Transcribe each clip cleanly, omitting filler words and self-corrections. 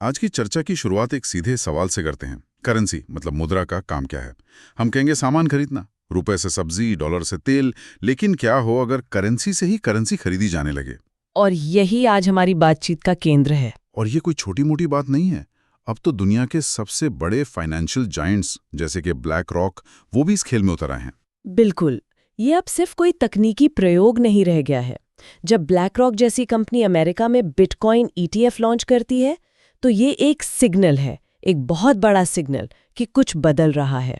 आज की चर्चा की शुरुआत एक सीधे सवाल से करते हैं। करेंसी मतलब मुद्रा का काम क्या है? हम कहेंगे सामान खरीदना, रुपए से सब्जी, डॉलर से तेल। लेकिन क्या हो अगर करेंसी से ही करेंसी खरीदी जाने लगे? और यही आज हमारी बातचीत का केंद्र है। और ये कोई छोटी मोटी बात नहीं है। अब तो दुनिया के सबसे बड़े फाइनेंशियल जायंट्स जैसे कि ब्लैक रॉक, वो भी इस खेल में उतर आए हैं। बिल्कुल, ये अब सिर्फ कोई तकनीकी प्रयोग नहीं रह गया है। जब ब्लैक रॉक जैसी कंपनी अमेरिका में बिटकॉइन ETF लॉन्च करती है, तो ये एक सिग्नल है, एक बहुत बड़ा सिग्नल कि कुछ बदल रहा है।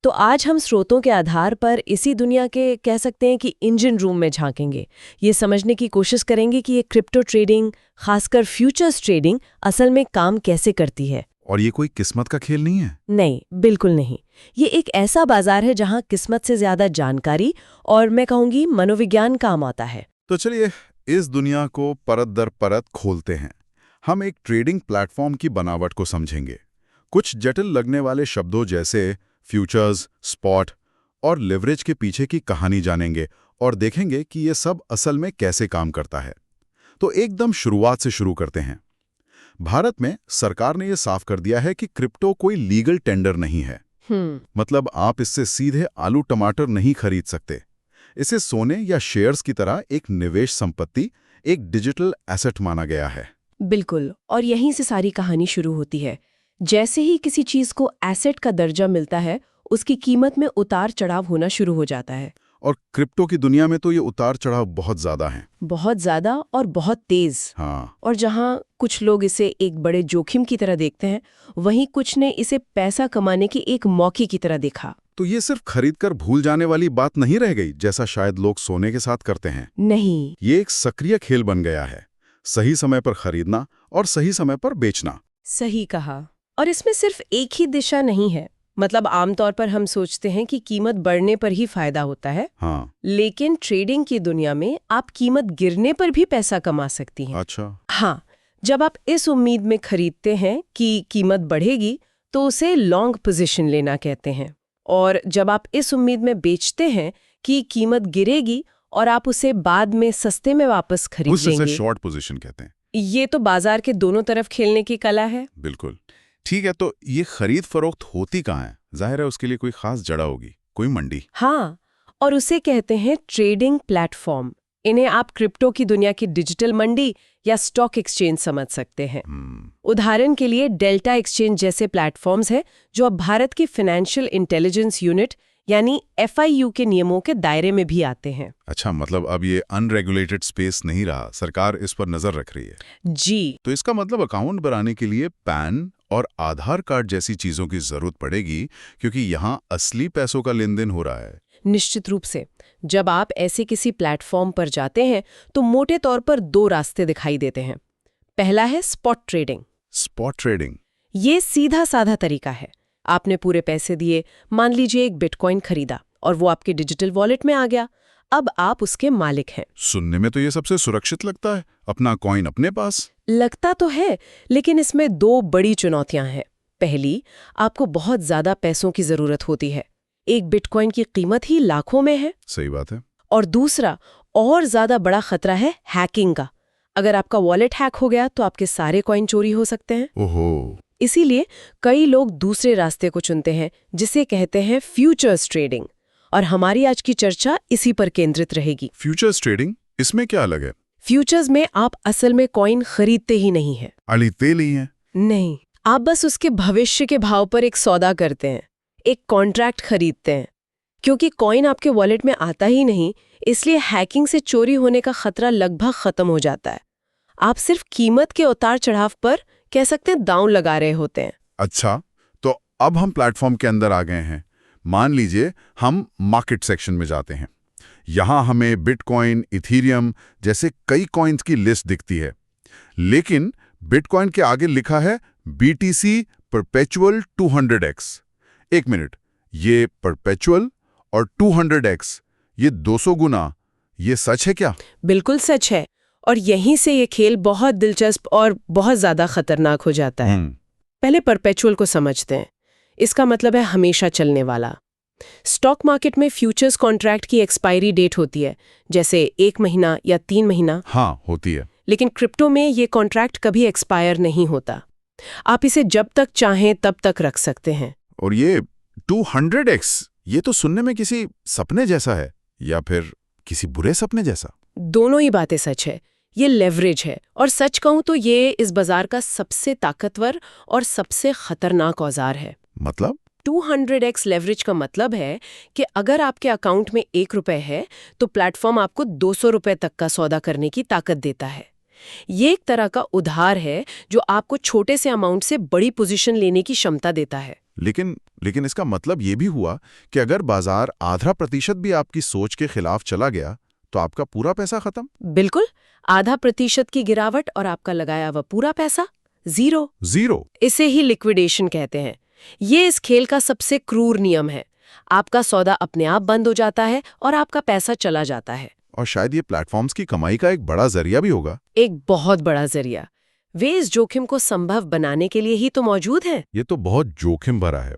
तो आज हम स्रोतों के आधार पर इसी दुनिया के कह सकते हैं कि इंजन रूम में झांकेंगे। ये समझने की कोशिश करेंगे कि ये क्रिप्टो ट्रेडिंग, खासकर फ्यूचर्स ट्रेडिंग, असल में काम कैसे करती है। और ये कोई किस्मत का खेल नहीं है? नहीं, बिल्कुल नहीं। ये एक ऐसा बाजार है जहां किस्मत से ज्यादा जानकारी और मैं कहूंगी मनोविज्ञान काम आता है। तो चलिए इस दुनिया को परत दर परत खोलते हैं। हम एक ट्रेडिंग प्लेटफॉर्म की बनावट को समझेंगे। कुछ जटिल लगने वाले शब्दों जैसे फ्यूचर्स, स्पॉट और लिवरेज के पीछे की कहानी जानेंगे और देखेंगे कि ये सब असल में कैसे काम करता है। तो एकदम शुरुआत से शुरू करते हैं। भारत में सरकार ने यह साफ कर दिया है कि क्रिप्टो कोई लीगल टेंडर नहीं है। मतलब आप इससे सीधे आलू टमाटर नहीं खरीद सकते। इसे सोने या शेयर्स की तरह एक निवेश संपत्ति, एक डिजिटल एसेट माना गया है। बिल्कुल, और यहीं से सारी कहानी शुरू होती है। जैसे ही किसी चीज को एसेट का दर्जा मिलता है, उसकी कीमत में उतार चढ़ाव होना शुरू हो जाता है। और क्रिप्टो की दुनिया में तो ये उतार चढ़ाव बहुत ज्यादा है। बहुत ज्यादा और बहुत तेज। हाँ। और जहां कुछ लोग इसे एक बड़े जोखिम की तरह देखते हैं, वहीं कुछ ने इसे पैसा कमाने के एक मौके की तरह देखा। तो ये सिर्फ खरीद कर भूल जाने वाली बात नहीं रह गई, जैसा शायद लोग सोने के साथ करते हैं। नहीं, ये एक सक्रिय खेल बन गया है। सही समय पर खरीदना और सही समय पर बेचना। सही कहा। और इसमें सिर्फ एक ही दिशा नहीं है। मतलब आमतौर पर हम सोचते हैं कि कीमत बढ़ने पर ही फायदा होता है। हाँ। लेकिन ट्रेडिंग की दुनिया में आप कीमत गिरने पर भी पैसा कमा सकती हैं। अच्छा। हाँ, जब आप इस उम्मीद में खरीदते हैं कि कीमत बढ़ेगी, तो उसे लॉन्ग पोजीशन लेना कहते हैं। और जब आप इस उम्मीद में बेचते हैं कि कीमत गिरेगी और आप उसे बाद में सस्ते में वापस खरीदेंगे, उसे शॉर्ट पोजीशन कहते हैं। ये तो बाजार के दोनों तरफ खेलने की कला है। बिल्कुल ठीक है। तो ये खरीद फरोख्त होती कहाँ है? जाहिर है उसके लिए कोई खास जगह होगी, कोई मंडी। हाँ, और उसे कहते हैं ट्रेडिंग प्लेटफॉर्म। इन्हें आप क्रिप्टो की दुनिया की डिजिटल मंडी या स्टॉक एक्सचेंज समझ सकते हैं। उदाहरण के लिए डेल्टा एक्सचेंज जैसे प्लेटफॉर्म्स हैं जो अब भारत की फाइनेंशियल इंटेलिजेंस यूनिट यानी FIU के नियमों के दायरे में भी आते हैं। अच्छा, मतलब अब ये अनरेगुलेटेड स्पेस नहीं रहा, सरकार इस पर नजर रख रही है। जी। तो इसका मतलब अकाउंट बनाने के लिए पैन और आधार कार्ड जैसी चीजों की जरूरत पड़ेगी, क्योंकि यहाँ असली पैसों का लेन देन हो रहा है। निश्चित रूप से। जब आप ऐसे किसी प्लेटफॉर्म पर जाते हैं तो मोटे तौर पर दो रास्ते दिखाई देते हैं। पहला है स्पॉट ट्रेडिंग। स्पॉट ट्रेडिंग ये सीधा साधा तरीका है। आपने पूरे पैसे दिए, मान लीजिए एक बिटकॉइन खरीदा और वो आपके डिजिटल वॉलेट में आ गया। अब आप उसके मालिक हैं। सुनने में तो ये सबसे सुरक्षित लगता है, अपना कॉइन अपने पास। लगता तो है, लेकिन इसमें दो बड़ी चुनौतियां हैं। पहली, आपको बहुत ज्यादा पैसों की जरूरत होती है। एक बिटकॉइन की कीमत ही लाखों में है। सही बात है। और दूसरा और ज्यादा बड़ा खतरा है हैकिंग का। अगर आपका वॉलेट हैक हो गया तो आपके सारे कॉइन चोरी हो सकते हैं। ओहो। इसीलिए कई लोग दूसरे रास्ते को चुनते हैं, जिसे कहते हैं फ्यूचर्स ट्रेडिंग। और हमारी आज की चर्चा इसी पर केंद्रित रहेगी। फ्यूचर्स ट्रेडिंग, इसमें क्या अलग है? फ्यूचर्स में आप असल में कॉइन खरीदते ही नहीं है। अड़ीते नहीं है? नहीं, आप बस उसके भविष्य के भाव पर एक सौदा करते हैं, एक कॉन्ट्रैक्ट खरीदते हैं। क्योंकि कॉइन आपके वॉलेट में आता ही नहीं, इसलिए हैकिंग से चोरी होने का खतरा लगभग खत्म हो जाता है। आप सिर्फ कीमत के उतार चढ़ाव पर कह सकते हैं दांव लगा रहे होते हैं। अच्छा, तो अब हम प्लेटफॉर्म के अंदर आ गए हैं। मान लीजिए हम मार्केट सेक्शन में जाते हैं। यहाँ हमें बिटकॉइन, इथीरियम जैसे कई कॉइन्स की लिस्ट दिखती है, लेकिन बिटकॉइन के आगे लिखा है BTC परपेचुअल 200x। एक मिनट, ये परपेचुअल और 200x, ये 200 गुना, ये सच है क्या? बिल्कुल सच है। और यहीं से ये खेल बहुत दिलचस्प और बहुत ज्यादा खतरनाक हो जाता है। पहले परपेचुअल को समझते हैं। इसका मतलब है हमेशा चलने वाला। स्टॉक मार्केट में फ्यूचर्स कॉन्ट्रैक्ट की एक्सपायरी डेट होती है, जैसे 1 महीना या 3 महीना। हाँ, होती है। लेकिन क्रिप्टो में ये कॉन्ट्रैक्ट कभी एक्सपायर नहीं होता। आप इसे जब तक चाहें तब तक रख सकते हैं। और ये 200x, ये तो सुनने में किसी सपने जैसा है या फिर किसी बुरे सपने जैसा। दोनों ही बातें सच है। ये लेवरेज है, और सच कहूं तो ये इस बाजार का सबसे ताकतवर और सबसे खतरनाक औजार है। मतलब 200x लेवरेज का मतलब है कि अगर आपके अकाउंट में ₹1 है तो प्लेटफॉर्म आपको ₹200 तक का सौदा करने की ताकत देता है। ये एक तरह का उधार है जो आपको छोटे से अमाउंट से बड़ी पोजीशन लेने की क्षमता देता है। लेकिन इसका मतलब ये भी हुआ कि अगर बाजार आधा प्रतिशत भी आपकी सोच के खिलाफ चला गया तो आपका पूरा पैसा खत्म। बिल्कुल, आधा प्रतिशत की गिरावट और आपका लगाया हुआ पूरा पैसा जीरो। इसे ही लिक्विडेशन कहते हैं। ये इस खेल का सबसे क्रूर नियम है। आपका सौदा अपने आप बंद हो जाता है और आपका पैसा चला जाता है। और शायद ये प्लेटफॉर्म्स की कमाई का एक बड़ा जरिया भी होगा। एक बहुत बड़ा जरिया। वे इस जोखिम को संभव बनाने के लिए ही तो मौजूद हैं। ये तो बहुत जोखिम भरा है।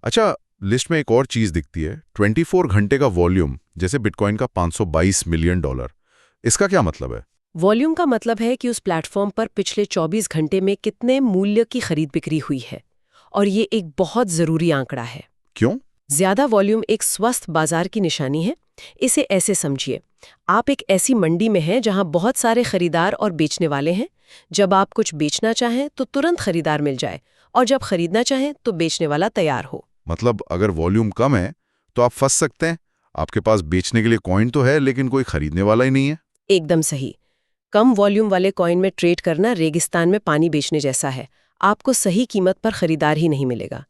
अच्छा, लिस्ट में एक और चीज दिखती है, 24 घंटे का वॉल्यूम, जैसे बिटकॉइन का $522 मिलियन। इसका क्या मतलब है? वॉल्यूम का मतलब है कि उस प्लेटफॉर्म पर पिछले 24 घंटे में कितने मूल्य की खरीद बिक्री हुई है, और ये एक बहुत जरूरी आंकड़ा है। क्यों? ज्यादा वॉल्यूम एक स्वस्थ बाजार की निशानी है। इसे ऐसे समझिए, आप एक ऐसी मंडी में हैं जहां बहुत सारे खरीदार और बेचने वाले हैं। जब आप कुछ बेचना चाहें तो तुरंत खरीदार मिल जाए, और जब खरीदना चाहें तो बेचने वाला तैयार हो। मतलब अगर वॉल्यूम कम है तो आप फंस सकते हैं। आपके पास बेचने के लिए कॉइन तो है, लेकिन कोई खरीदने वाला ही नहीं है। एकदम सही। कम वॉल्यूम वाले कॉइन में ट्रेड करना रेगिस्तान में पानी बेचने जैसा है। आपको सही कीमत पर खरीदार ही नहीं मिलेगा।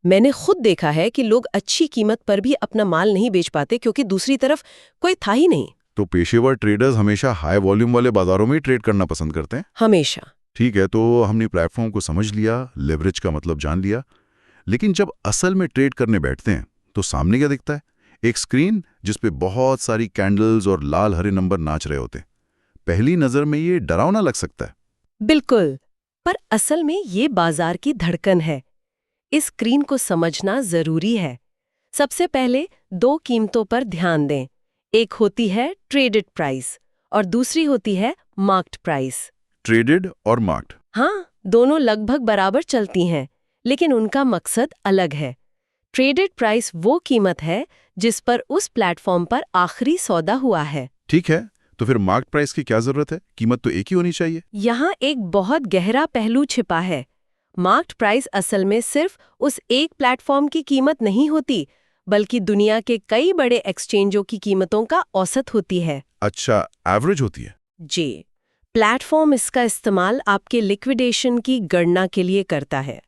मैंने खुद देखा है कि लोग अच्छी कीमत पर भी अपना माल नहीं बेच पाते क्योंकि दूसरी तरफ कोई था ही नहीं। तो पेशेवर ट्रेडर्स हमेशा हाई वॉल्यूम वाले बाजारों में ट्रेड करना पसंद करते हैं। हमेशा। ठीक है, तो हमने प्लेटफॉर्म को समझ लिया, लेवरेज का मतलब जान लिया, लेकिन जब असल में ट्रेड करने बैठते हैं तो सामने क्या दिखता है? एक स्क्रीन जिसपे बहुत सारी कैंडल्स और लाल हरे नंबर नाच रहे होते हैं। पहली नजर में ये डरावना लग सकता है। बिल्कुल, पर असल में ये बाजार की धड़कन है। इस स्क्रीन को समझना जरूरी है। सबसे पहले 2 कीमतों पर ध्यान दें। एक होती है ट्रेडेड प्राइस और दूसरी होती है मार्क्ड प्राइस। ट्रेडेड और मार्क्ड, हाँ, दोनों लगभग बराबर चलती हैं, लेकिन उनका मकसद अलग है। ट्रेडेड प्राइस वो कीमत है जिस पर उस प्लेटफॉर्म पर आखिरी सौदा हुआ है। ठीक है, तो फिर मार्क्ड प्राइस की क्या जरूरत है? कीमत तो एक ही होनी चाहिए। यहाँ एक बहुत गहरा पहलू छिपा है। मार्क्ड प्राइस असल में सिर्फ उस एक प्लेटफॉर्म की कीमत नहीं होती, बल्कि दुनिया के कई बड़े एक्सचेंजों की कीमतों का औसत होती है। अच्छा, एवरेज होती है। जी, प्लेटफॉर्म इसका इस्तेमाल आपके लिक्विडेशन की गणना के लिए करता है।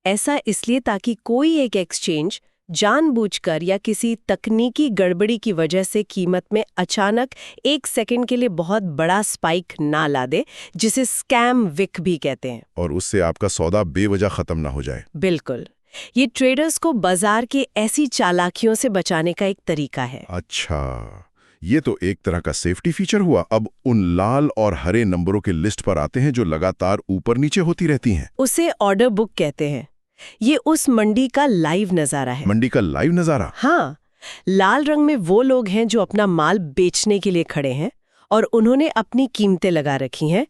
ऐसा इसलिए ताकि कोई एक एक्सचेंज जानबूझकर या किसी तकनीकी गड़बड़ी की वजह से कीमत में अचानक 1 सेकंड के लिए बहुत बड़ा स्पाइक ना ला दे, जिसे स्कैम विक भी कहते हैं। और उससे आपका सौदा बेवजह खत्म ना हो जाए। बिल्कुल, ये ट्रेडर्स को बाजार के ऐसी चालाकियों से बचाने का एक तरीका है। अच्छा, ये तो एक तरह का सेफ्टी फीचर हुआ। अब उन लाल और हरे नंबरों के लिस्ट पर आते हैं जो लगातार ऊपर नीचे होती रहती हैं। उसे ऑर्डर बुक कहते हैं। ये उस मंडी का लाइव नजारा है। मंडी का लाइव नजारा? हाँ, लाल रंग में वो लोग हैं जो अपना माल बेचने के लिए खड़े हैं और उन्होंने अपनी कीमतें लगा रखी हैं।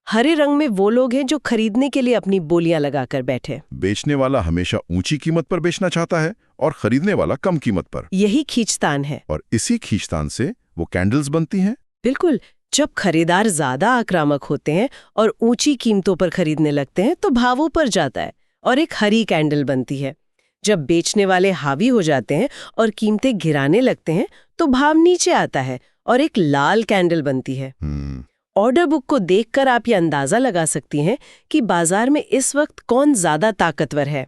हरे रंग में वो लोग हैं जो खरीदने के लिए अपनी बोलियां लगाकर बैठे। बेचने वाला हमेशा ऊंची कीमत पर बेचना चाहता है और खरीदने वाला कम कीमत पर। यही खींचतान है। और इसी खींचतान से वो कैंडल्स बनती हैं। बिल्कुल, जब खरीदार ज्यादा आक्रामक होते हैं और ऊंची कीमतों पर खरीदने लगते हैं तो भाव ऊपर जाता है और एक हरी कैंडल बनती है। जब बेचने वाले हावी हो जाते हैं और कीमतें गिराने लगते हैं तो भाव नीचे आता है और एक लाल कैंडल बनती है। ऑर्डर बुक को देखकर आप ये अंदाजा लगा सकती हैं कि बाजार में इस वक्त कौन ज्यादा ताकतवर है।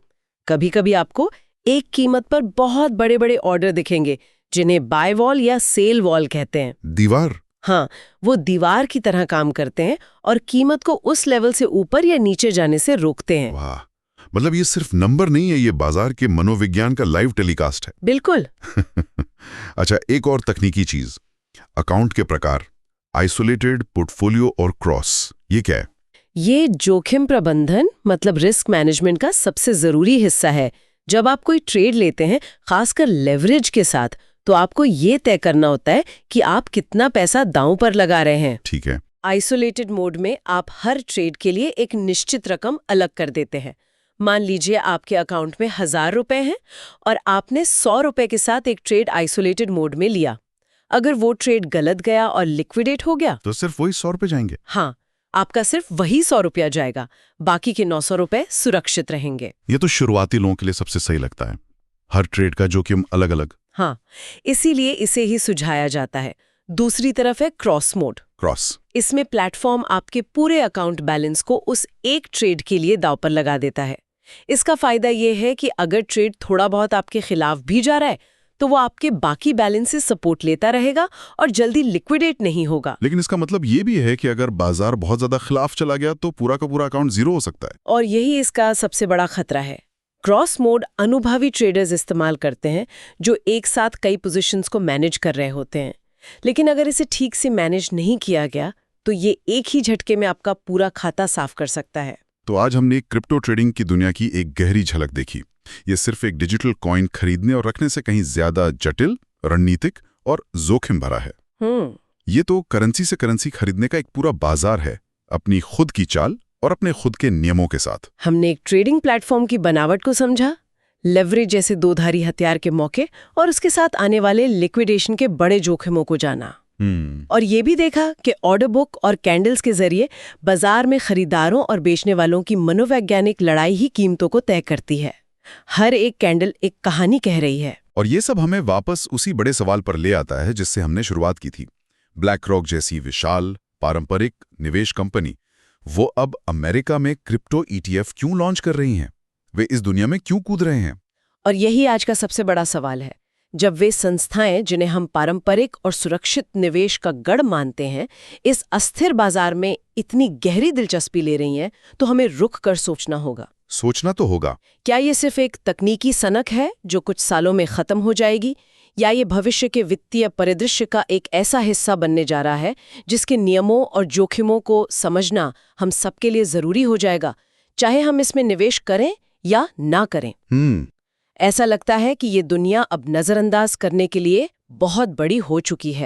कभी-कभी आपको एक कीमत पर बहुत बड़े-बड़े ऑर्डर दिखेंगे जिन्हें बाय वॉल या सेल वॉल कहते हैं। दीवार? हाँ, वो दीवार की तरह काम करते हैं और कीमत को उस लेवल से ऊपर या नीचे जाने से रोकते हैं। वाह, मतलब ये सिर्फ नंबर नहीं है, ये बाजार के मनोविज्ञान का लाइव टेलीकास्ट है। बिल्कुल। अच्छा, एक और तकनीकी चीज, अकाउंट के प्रकार, आइसोलेटेड, पोर्टफोलियो और क्रॉस, ये क्या है? ये जोखिम प्रबंधन मतलब रिस्क मैनेजमेंट का सबसे जरूरी हिस्सा है। जब आप कोई ट्रेड लेते हैं, खासकर लेवरेज के साथ, तो आपको ये तय करना होता है कि आप कितना पैसा दांव पर लगा रहे हैं। ठीक है। आइसोलेटेड मोड में आप हर ट्रेड के लिए एक निश्चित रकम अलग कर देते हैं। मान लीजिए आपके अकाउंट में 1000 रुपए हैं और आपने 100 रुपए के साथ एक ट्रेड आइसोलेटेड मोड में लिया। अगर वो ट्रेड गलत गया और लिक्विडेट हो गया तो सिर्फ वही 100 रुपए जाएंगे। हाँ, आपका सिर्फ वही 100 रुपया जाएगा, बाकी के 900 रुपए सुरक्षित रहेंगे। ये तो शुरुआती लोगों के लिए सबसे सही लगता है, हर ट्रेड का जोखिम अलग अलग। हाँ, इसीलिए इसे ही सुझाया जाता है। दूसरी तरफ है क्रॉस मोड। क्रॉस इसमें प्लेटफॉर्म आपके पूरे अकाउंट बैलेंस को उस एक ट्रेड के लिए दांव पर लगा देता है। इसका फायदा ये है कि अगर ट्रेड थोड़ा बहुत आपके खिलाफ भी जा रहा है तो वो आपके बाकी बैलेंस से सपोर्ट लेता रहेगा और जल्दी लिक्विडेट नहीं होगा। लेकिन इसका मतलब ये भी है कि अगर बाजार बहुत ज्यादा खिलाफ चला गया तो पूरा का पूरा अकाउंट जीरो हो सकता है। और यही इसका सबसे बड़ा खतरा है। क्रॉस मोड अनुभवी ट्रेडर्स इस्तेमाल करते हैं जो एक साथ कई पोजीशंस को मैनेज कर रहे होते हैं। लेकिन अगर इसे ठीक से मैनेज नहीं किया गया तो ये एक ही झटके में आपका पूरा खाता साफ कर सकता है। तो आज हमने क्रिप्टो ट्रेडिंग की दुनिया की एक गहरी झलक देखी। ये सिर्फ एक डिजिटल कॉइन खरीदने और रखने से कहीं ज्यादा जटिल, रणनीतिक और जोखिम भरा है। ये तो करेंसी से करेंसी खरीदने का एक पूरा बाजार है, अपनी खुद की चाल और अपने खुद के नियमों के साथ। हमने एक ट्रेडिंग प्लेटफॉर्म की बनावट को समझा, लेवरेज जैसे दोधारी हथियार के मौके और उसके साथ आने वाले लिक्विडेशन के बड़े जोखिमों को जाना। और ये भी देखा कि ऑर्डर बुक और कैंडल्स के जरिए बाजार में खरीदारों और बेचने वालों की मनोवैज्ञानिक लड़ाई ही कीमतों को तय करती है। हर एक कैंडल एक कहानी कह रही है। और ये सब हमें वापस उसी बड़े सवाल पर ले आता है जिससे हमने शुरुआत की थी। ब्लैक रॉक जैसी विशाल पारंपरिक निवेश कंपनी वो अब अमेरिका में क्रिप्टो ETF क्यों लॉन्च कर रही हैं? वे इस दुनिया में क्यों कूद रहे हैं? और यही आज का सबसे बड़ा सवाल है। जब वे संस्थाएं जिन्हें हम पारंपरिक और सुरक्षित निवेश का गढ़ मानते हैं इस अस्थिर बाजार में इतनी गहरी दिलचस्पी ले रही हैं, तो हमें रुक कर सोचना होगा। सोचना तो होगा। क्या ये सिर्फ एक तकनीकी सनक है जो कुछ सालों में खत्म हो जाएगी, या ये भविष्य के वित्तीय परिदृश्य का एक ऐसा हिस्सा बनने जा रहा है जिसके नियमों और जोखिमों को समझना हम सबके लिए जरूरी हो जाएगा, चाहे हम इसमें निवेश करें या ना करें? ऐसा लगता है कि ये दुनिया अब नजरअंदाज करने के लिए बहुत बड़ी हो चुकी है।